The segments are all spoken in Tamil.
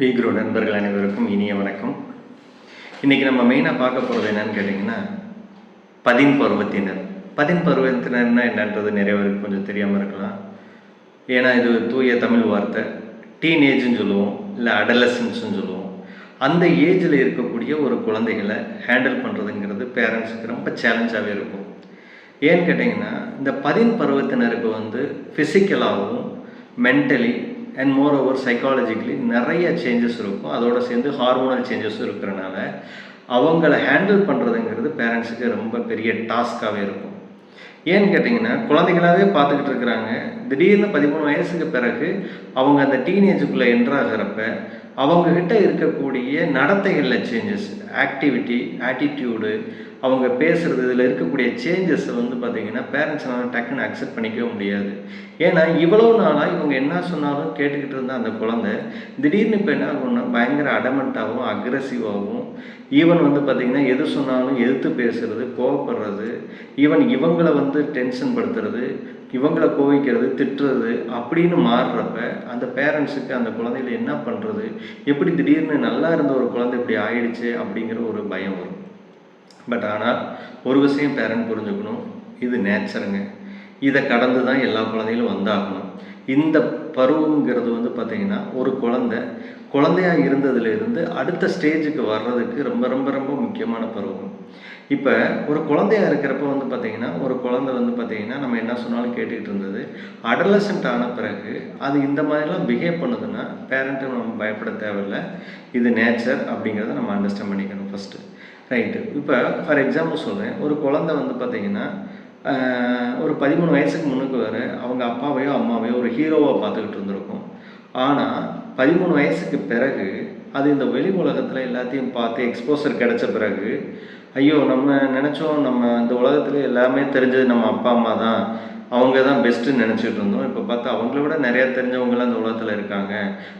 வீக்ரோ நண்பர்கள் அனைவருக்கும் இனிய வணக்கம். இன்றைக்கி நம்ம மெயினாக பார்க்க போகிறது என்னன்னு கேட்டிங்கன்னா, பதின் பருவத்தினர். பதின் பருவத்தினர்னா என்னன்றது நிறைய பேருக்கு கொஞ்சம் தெரியாமல் இருக்கலாம். ஏன்னா இது தூய தமிழ் வார்த்தை. டீனேஜ்னு சொல்லுவோம், இல்லை அடலசன்ஸ்ன்னு சொல்லுவோம். அந்த ஏஜில் இருக்கக்கூடிய ஒரு குழந்தைகளை ஹேண்டில் பண்ணுறதுங்கிறது பேரண்ட்ஸுக்கு ரொம்ப சேலஞ்சாகவே இருக்கும். ஏன்னு கேட்டிங்கன்னா, இந்த பதின் பருவத்தினருக்கு ஃபிசிக்கலாகவும் mentally and moreover psychologically நிறைய சேஞ்சஸ் இருக்கும். அதோடு சேர்ந்து ஹார்மோனல் சேஞ்சஸும் இருக்கிறனால அவங்கள ஹேண்டில் பண்ணுறதுங்கிறது பேரண்ட்ஸுக்கு ரொம்ப பெரிய டாஸ்காகவே இருக்கும். ஏன்னு கேட்டிங்கன்னா, குழந்தைகளாகவே பார்த்துக்கிட்டு இருக்கிறாங்க. திடீர்னு 13 வயசுக்கு பிறகு அவங்க அந்த டீனேஜுக்குள்ளே என்ட்ராகிறப்ப அவங்கக்கிட்ட இருக்கக்கூடிய நடத்தைகளில் சேஞ்சஸ், ஆக்டிவிட்டி, ஆட்டிடியூடு, அவங்க பேசுகிறது, இதில் இருக்கக்கூடிய சேஞ்சஸை பார்த்திங்கன்னா பேரண்ட்ஸ்னால் டக்குன்னு அக்செப்ட் பண்ணிக்கவே முடியாது. ஏன்னா இவ்வளோ நாளாக இவங்க என்ன சொன்னாலும் கேட்டுக்கிட்டு இருந்த அந்த குழந்தை திடீர்னு இப்போ என்ன ஆகும்னா பயங்கர அடமெண்ட்டாகவும் அக்ரெசிவாகவும், ஈவன் பார்த்திங்கன்னா எது சொன்னாலும் எதிர்த்து பேசுகிறது, கோவப்படுறது, ஈவன் இவங்களை டென்ஷன் படுத்துறது, இவங்களை கோவிக்கிறது, திட்டுறது அப்படின்னு மாறுறப்ப அந்த பேரண்ட்ஸுக்கு அந்த குழந்தைகளை என்ன பண்ணுறது, எப்படி திடீர்னு நல்லா இருந்த ஒரு குழந்தை இப்படி ஆயிடுச்சு அப்படிங்கிற ஒரு பயம் வரும். பட் ஆனால் ஒரு விஷயம் பேரண்ட் புரிஞ்சுக்கணும், இது நேச்சருங்க. இதை கடந்து தான் எல்லா குழந்தைகளும் வந்தாகணும். இந்த பருவங்கிறது பார்த்திங்கன்னா ஒரு குழந்தையாக இருந்ததுலேருந்து அடுத்த ஸ்டேஜுக்கு வர்றதுக்கு ரொம்ப ரொம்ப ரொம்ப முக்கியமான பருவம். இப்போ ஒரு குழந்தையாக இருக்கிறப்ப பார்த்திங்கன்னா ஒரு குழந்தை பார்த்திங்கன்னா நம்ம என்ன சொன்னாலும் கேட்டுக்கிட்டு இருந்தது. அடலசன்ட் ஆன பிறகு அது இந்த மாதிரிலாம் பிஹேவ் பண்ணுதுன்னா பேரண்ட்டு நம்ம பயப்பட தேவையில்லை. இது நேச்சர் அப்படிங்கிறத நம்ம அண்டர்ஸ்டாண்ட் பண்ணிக்கணும் ஃபஸ்ட்டு. ரைட்டு. இப்போ ஃபார் எக்ஸாம்பிள் சொல்கிறேன், ஒரு குழந்தை பார்த்திங்கன்னா ஒரு 13 வயசுக்கு முன்னுக்கு வர அவங்க அப்பாவையோ அம்மாவையோ ஒரு ஹீரோவாக பார்த்துக்கிட்டு இருந்திருக்கும். ஆனால் 13 வயசுக்கு பிறகு அது இந்த வெளி உலகத்தில் எல்லாத்தையும் பார்த்து எக்ஸ்போசர் கிடைச்ச பிறகு, ஐயோ நம்ம நினச்சோம் நம்ம இந்த உலகத்தில் எல்லாமே தெரிஞ்சது நம்ம அப்பா அம்மா தான், அவங்க தான் பெஸ்ட்டுன்னு நினச்சிட்டு இருந்தோம். இப்போ பார்த்தா அவங்கள விட நிறையா தெரிஞ்சவங்களாம் இந்த உலகத்தில் இருக்காங்க.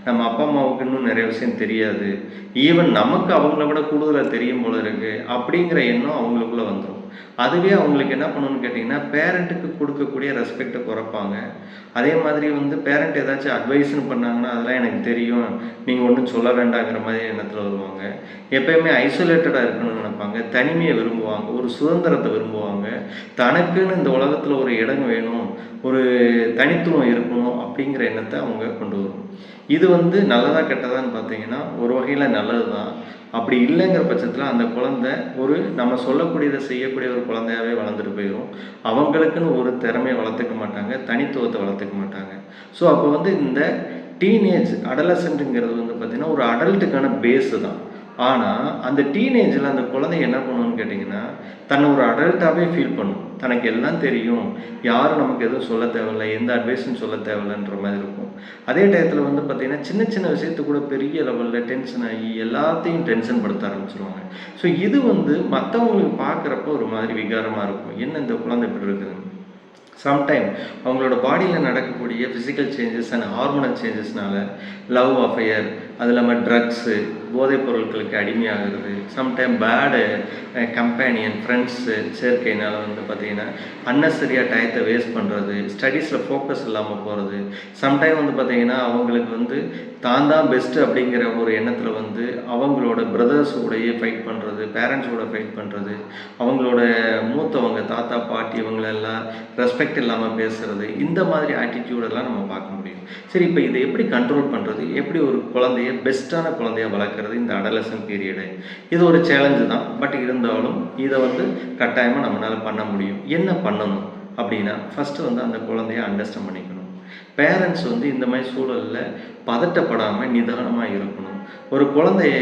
நம்ம அப்பா அம்மாவுக்கு இன்னும் நிறைய விஷயம் தெரியாது, ஈவன் நமக்கு அவங்கள விட கூடுதலாக தெரியும் போல இருக்குது அப்படிங்கிற எண்ணம் அவங்களுக்குள்ளே வந்துடும். அதுவே அவங்களுக்கு என்ன பண்ணணும்னு கேட்டிங்கன்னா, பேரண்ட்டுக்கு கொடுக்கக்கூடிய ரெஸ்பெக்டை குறைப்பாங்க. அதே மாதிரி பேரண்ட் ஏதாச்சும் அட்வைஸ்னு பண்ணாங்கன்னா அதெல்லாம் எனக்கு தெரியும், நீங்கள் ஒன்றும் சொல்ல வேண்டாங்கிற மாதிரி எண்ணத்தில் வருவாங்க. எப்போயுமே ஐசோலேட்டடாக இருக்கணும்னு நினைப்பாங்க, தனிமையை விரும்புவாங்க, ஒரு சுதந்திரத்தை விரும்புவாங்க, தனக்குன்னு இந்த உலகத்தில் ஒரு இடம் வேணும், ஒரு தனித்துவம் இருக்கணும் அப்படிங்கிற எண்ணத்தை அவங்க கொண்டு வரும். இது நல்லதா கெட்டதான்னு பார்த்தீங்கன்னா ஒரு வகையில் நல்லது தான். அப்படி இல்லைங்கிற பட்சத்தில் அந்த குழந்தை ஒரு நம்ம சொல்லக்கூடியதை செய்யக்கூடிய ஒரு குழந்தையாகவே வளர்ந்துட்டு போயிடும். அவங்களுக்குன்னு ஒரு திறமையை வளர்த்துக்க மாட்டாங்க, தனித்துவத்தை வளர்த்துக்க மாட்டாங்க. ஸோ அப்போ இந்த டீனேஜ் அடலசன்ட்டுங்கிறது பார்த்திங்கன்னா ஒரு அடல்ட்டுக்கான பேஸு தான். ஆனால் அந்த டீனேஜில் அந்த குழந்தை என்ன பண்ணணும்னு கேட்டிங்கன்னா, தன்னை ஒரு அடல்ட்டாகவே ஃபீல் பண்ணும். தனக்கு எல்லாம் தெரியும், யாரும் நமக்கு எதுவும் சொல்ல தேவையில்லை, எந்த அட்வைஸும் சொல்ல தேவையில்லைன்ற மாதிரி இருக்கும். அதே டயத்தில் பார்த்திங்கன்னா சின்ன சின்ன விஷயத்து கூட பெரிய லெவலில் டென்ஷன் ஆகி எல்லாத்தையும் டென்ஷன் படுத்த ஆரம்பிச்சிருவாங்க. ஸோ இது மற்றவங்களுக்கு பார்க்குறப்போ ஒரு மாதிரி விகாரமாக இருக்கும், என்ன இந்த குழந்தை இப்படி இருக்குது. சம்டைம் அவங்களோட பாடியில் நடக்கக்கூடிய ஃபிசிக்கல் சேஞ்சஸ் அண்ட் ஹார்மோனல் சேஞ்சஸ்னால லவ் அஃபையர், அது இல்லாமல் ட்ரக்ஸு, போதைப் பொருட்களுக்கு அடிமையாகிறது, சம்டைம் பேடு கம்பேனியன் ஃப்ரெண்ட்ஸு சேர்க்கையினால் பார்த்திங்கன்னா அன்னெசரியாக டயத்தை வேஸ்ட் பண்ணுறது, ஸ்டடீஸில் ஃபோக்கஸ் இல்லாமல் போகிறது, சம்டைம் பார்த்திங்கன்னா அவங்களுக்கு தான் தான் பெஸ்ட்டு அப்படிங்கிற ஒரு எண்ணத்தில் அவங்களோட பிரதர்ஸோடையே ஃபைட் பண்ணுறது, பேரண்ட்ஸோட ஃபைட் பண்ணுறது, அவங்களோட மூத்தவங்க தாத்தா பாட்டி இவங்களெல்லாம் ரெஸ்பெக்ட் இல்லாமல் பேசுகிறது, இந்த மாதிரி ஆட்டிடியூடெல்லாம் நம்ம பார்க்க முடியும். சரி, இப்போ இதை எப்படி கண்ட்ரோல் பண்ணுறது, எப்படி ஒரு குழந்தைய பெஸ்ட்டான குழந்தையாக வளர்க்குறது இந்த அடலசன் பீரியடு, இது ஒரு சேலஞ்சு தான். பட் இருந்தாலும் இதை கட்டாயமாக நம்மளால் பண்ண முடியும். என்ன பண்ணணும் அப்படின்னா, ஃபஸ்ட்டு அந்த குழந்தைய அண்டர்ஸ்டாண்ட் பண்ணிக்கணும். பேரண்ட்ஸ் இந்த மாதிரி சூழலில் பதட்டப்படாமல் நிதானமாக இருக்கணும். ஒரு குழந்தைய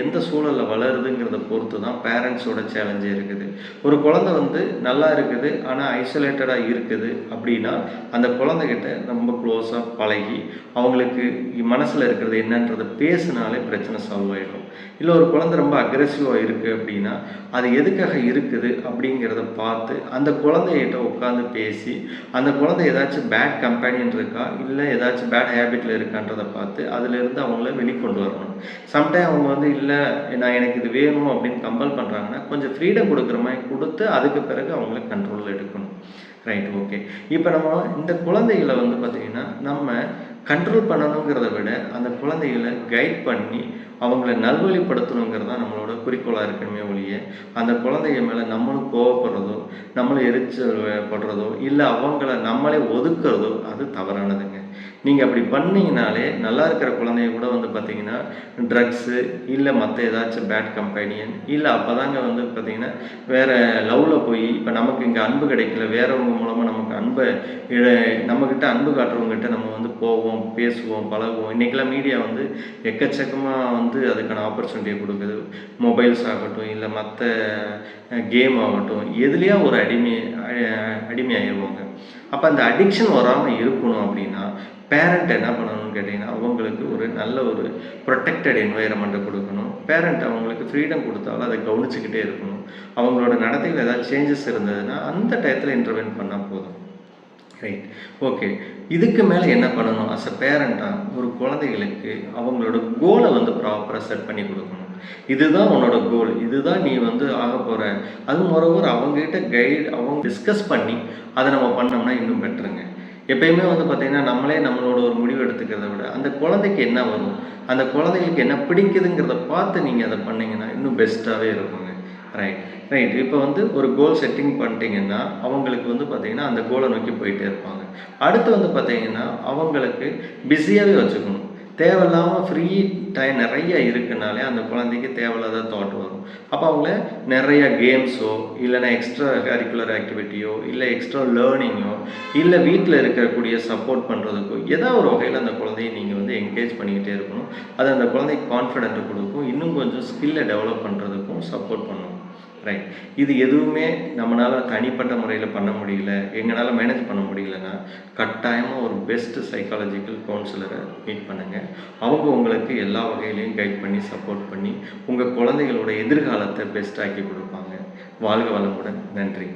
எந்த சூழலில் வளருதுங்கிறத பொறுத்து தான் பேரண்ட்ஸோட சேலஞ்சே இருக்குது. ஒரு குழந்தை நல்லா இருக்குது ஆனால் ஐசோலேட்டடாக இருக்குது அப்படின்னா அந்த குழந்தைகிட்ட ரொம்ப க்ளோஸாக பழகி அவங்களுக்கு மனசில் இருக்கிறது என்னன்றதை பேசினாலே பிரச்சனை சால்வ் ஆகிடும். இல்லை ஒரு குழந்தை ரொம்ப அக்ரெசிவாக இருக்குது அப்படின்னா அது எதுக்காக இருக்குது அப்படிங்கிறத பார்த்து அந்த குழந்தைகிட்ட உட்காந்து பேசி, அந்த குழந்தை ஏதாச்சும் பேட் கம்பேனியன் இருக்கா, இல்லை ஏதாச்சும் பேட் ஹேபிட்டில் இருக்கான்றதை பார்த்து அதிலிருந்து அவங்கள வெளிக்கொண்டு வரணும். சம்டைம் அவங்க இல்லை நான் எனக்கு இது வேணும் அப்படின்னு கம்பல் பண்ணுறாங்கன்னா கொஞ்சம் ஃப்ரீடம் கொடுக்குற மாதிரி கொடுத்து அதுக்கு பிறகு அவங்கள கண்ட்ரோலில் எடுக்கணும். Right, okay. இப்போ நம்ம இந்த குழந்தைகளை பார்த்திங்கன்னா நம்ம கண்ட்ரோல் பண்ணணுங்கிறத விட அந்த குழந்தைகளை கைட் பண்ணி அவங்கள நல்வழிப்படுத்தணுங்கிறது தான் நம்மளோட குறிக்கோளாக இருக்கணுமே ஒழிய அந்த குழந்தைங்க மேலே நம்மளும் கோவப்படுறதோ நம்மளை எரிச்சல் படுறதோ இல்லை அவங்கள நம்மளே ஒதுக்குறதோ அது தவறானதுங்க. நீங்கள் அப்படி பண்ணீங்கனாலே நல்லா இருக்கிற குழந்தைய கூட வந்து பார்த்தீங்கன்னா ட்ரக்ஸு இல்லை மற்ற ஏதாச்சும் பேட் கம்பெனியன் இல்லை அப்போ தாங்க வந்து பார்த்தீங்கன்னா வேறு லவ்வில் போய் இப்போ நமக்கு இங்கே அன்பு கிடைக்கல வேறவங்க மூலமாக நமக்கு அன்பை நம்மக்கிட்ட அன்பு காட்டுறவங்ககிட்ட நம்ம வந்து போவோம் பேசுவோம் பழகுவோம். இன்றைக்கெல்லாம் மீடியா வந்து எக்கச்சக்கமாக வந்து அதுக்கான ஆப்பர்ச்சுனிட்டியை கொடுக்குது. மொபைல்ஸ் ஆகட்டும் இல்லை மற்ற கேம் ஆகட்டும் எதுலேயா ஒரு அடிமையாகிடுவாங்க. அப்போ அந்த அடிக்ஷன் வராமல் இருக்கணும் அப்படின்னா பேரண்ட் என்ன பண்ணணும்னு கேட்டிங்கன்னா அவங்களுக்கு ஒரு நல்ல ஒரு ப்ரொடெக்டட் என்வைரன்மெண்ட்டை கொடுக்கணும். பேரண்ட் அவங்களுக்கு ஃப்ரீடம் கொடுத்தாலும் அதை கவனிச்சுக்கிட்டே இருக்கணும். அவங்களோட நடத்தையில் ஏதாவது சேஞ்சஸ் இருந்ததுன்னா அந்த டயத்தில் இன்டர்வென்ட் பண்ணால் போதும். Right, okay. இதுக்கு மேலே என்ன பண்ணணும்? அஸ் அ பேரண்ட்டாக ஒரு குழந்தைகளுக்கு அவங்களோட கோலை வந்து ப்ராப்பராக செட் பண்ணி கொடுக்கணும். இதுதான் உன்னோட கோல், இதுதான் நீ வந்து ஆக போகிற. அது மொரோவர் அவங்ககிட்ட அவங்க டிஸ்கஸ் பண்ணி அதை நம்ம பண்ணோம்னா இன்னும் பெட்டருங்க. எப்பயுமே வந்து பார்த்திங்கன்னா நம்மளே நம்மளோட ஒரு முடிவு எடுத்துக்கிறத விட அந்த குழந்தைக்கு என்ன வரும், அந்த குழந்தைகளுக்கு என்ன பிடிக்குதுங்கிறத பார்த்து நீங்கள் அதை பண்ணிங்கன்னா இன்னும் பெஸ்ட்டாகவே இருக்குங்க. ரைட். இப்போ வந்து ஒரு கோல் செட்டிங் பண்ணிட்டீங்கன்னா அவங்களுக்கு வந்து பார்த்திங்கன்னா அந்த கோலை நோக்கி போயிட்டே இருப்பாங்க. அடுத்து வந்து பார்த்திங்கன்னா அவங்களுக்கு பிஸியாகவே வச்சுக்கணும். தேவையில்லாமல் ஃப்ரீ டைம் நிறைய இருக்குனாலே அந்த குழந்தைக்கு தேவையில்லாத தாட் வரும். அப்போ அவங்கள நிறைய கேம்ஸோ இல்லைன்னா எக்ஸ்ட்ரா கரிக்குலர் ஆக்டிவிட்டியோ இல்லை எக்ஸ்ட்ரா லேர்னிங்கோ இல்லை வீட்டில் இருக்கக்கூடிய சப்போர்ட் பண்ணுறதுக்கோ ஏதாவது ஒரு வகையில் அந்த குழந்தைய நீங்கள் வந்து என்கரேஜ் பண்ணிக்கிட்டே இருக்கணும். அது அந்த குழந்தைக்கு கான்ஃபிடென்ட்டை கொடுக்கும், இன்னும் கொஞ்சம் ஸ்கில்லை டெவலப் பண்ணுறதுக்கும் சப்போர்ட் பண்ணும். ரைட், இது எதுவுமே நம்மளால் தனிப்பட்ட முறையில் பண்ண முடியல, எங்களால் மேனேஜ் பண்ண முடியலன்னா கட்டாயமாக ஒரு பெஸ்ட்டு சைக்காலஜிக்கல் கவுன்சிலரை மீட் பண்ணுங்கள். அவங்க உங்களுக்கு எல்லா வகையிலையும் கைட் பண்ணி சப்போர்ட் பண்ணி உங்கள் குழந்தைகளோட எதிர்காலத்தை பெஸ்ட்டாக்கி கொடுப்பாங்க. வாழ்க வளமுடன். நன்றி.